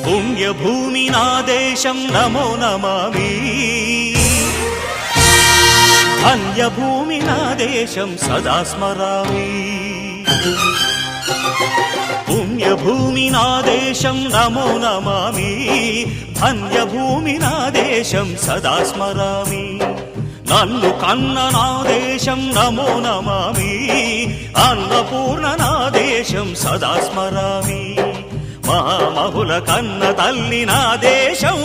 పుణ్యభూమి నా దేశం నమో నమామి ధన్యభూమి నా దేశం సదా స్మరామి పుణ్యభూమి నా దేశం నమో నమామి ధన్యభూమి నా దేశం సదా స్మరామి నన్ను కన్న నా దేశం నమో నమామి అన్నపూర్ణ నా దేశం సదా స్మరామి మహామహుల కన్న తల్లి నా దేశం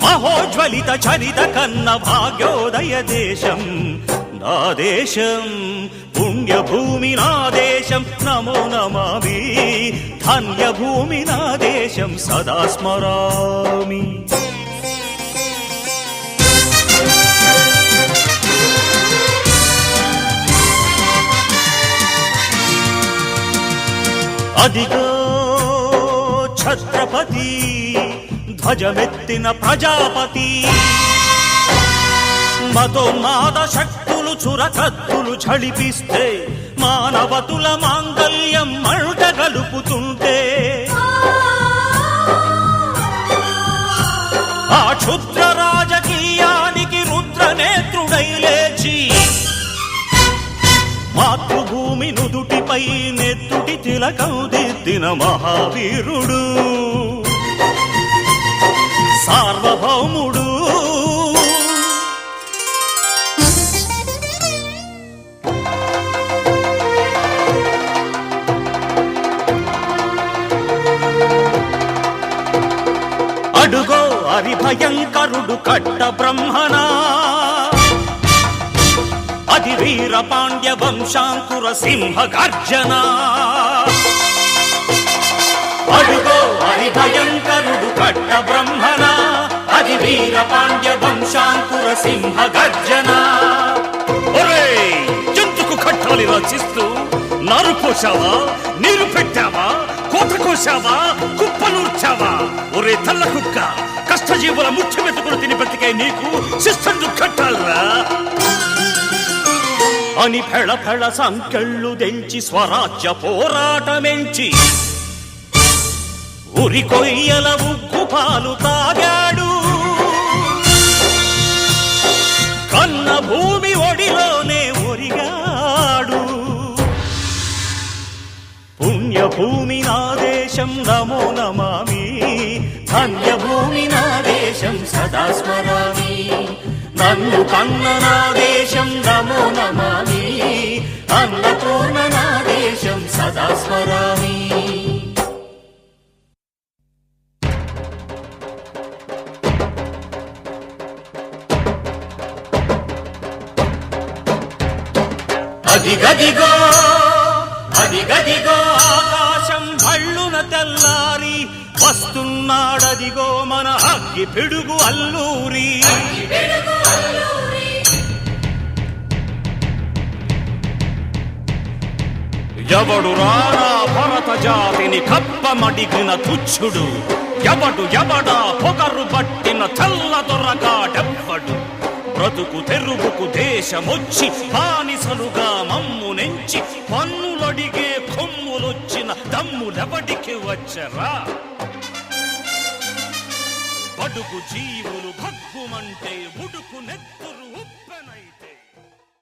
మహోజ్వలిత చరిత కన్న భాగ్యోదయ దేశం నా దేశం పుణ్యభూమి నా దేశం నమో నమామి ధన్యభూమి నా దేశం సదా స్మరామి అదిగో ఛత్రపతి ధ్వజమెత్తిన ప్రజాపతి మతోన్మాద శక్తులు చురకత్తులు ఝళిపిస్తే మానవతుల మాంగల్యం మంట గలుపుతుంటే ఆ క్షుద్ర రాజకీయానికి రుద్రనేత్రుడై లేచి మాతృభూమి నుదుటిపై నెత్తుటి తిలకం దిద్దిన మహావీరుడు సార్వభౌముడు అడుగో హరిభయంకరుడు కట్ట బ్రహ్మణా అది వీర పాండ్య వంశాంకుర సింహ గర్జన అడుగో హరిభయంకరుడు కట్ట బ్రహ్మణ అది వీర పాండ్య వంశాంకుర సింహ గర్జన జంతుకు కట్టాలి రచిస్తూ నారు పోసావా నీరు పెట్టావా కోత కోసావా కుప్పనూర్చావా ఒరే తల్ల కుక్క కష్టజీవుల ముఖ్య మెతుకులు తిని బ్రతికే నీకు శిస్తందు కట్టాలరా అని ఫెళ ఫెళ సంకెళ్ళు తెంచి స్వరాజ్య పోరాటమెంచి ఉరి కొయ్యల ఉగ్గు పాలు తాగాడు కన్న భూమి ఒడిలోనే ఒరిగాడు పుణ్యభూమి నా దేశం నమో నమామి ధన్యభూమి నా దేశం సదా స్మరామి నన్ను కన్న నా దేశం నమో నమామి అన్నపూర్ణ నా దేశం సదా స్మరామి అదిగదిగో అదిగదిగో ఆకాశం భళ్ళున తెల్లారి వస్తున్నాడదిగో మన అగ్గి పిడుగు అల్లూరి ఎవడు రారా భరత జాతిని కప్పమడిగిన తుచ్చుడు ఎవడా పొగరు పట్టిన చల్ల దొరగాడెవ్వడు బ్రతుకు తెరుగుకు దేశమొచ్చి బానిసలుగా మమ్ము నెంచి పన్నులడిగే కొమ్ములొచ్చిన దమ్ములెవడికి వచ్చరా బడుగు జీవులు భగ్గుమంటే ఉడుకు నెత్తురు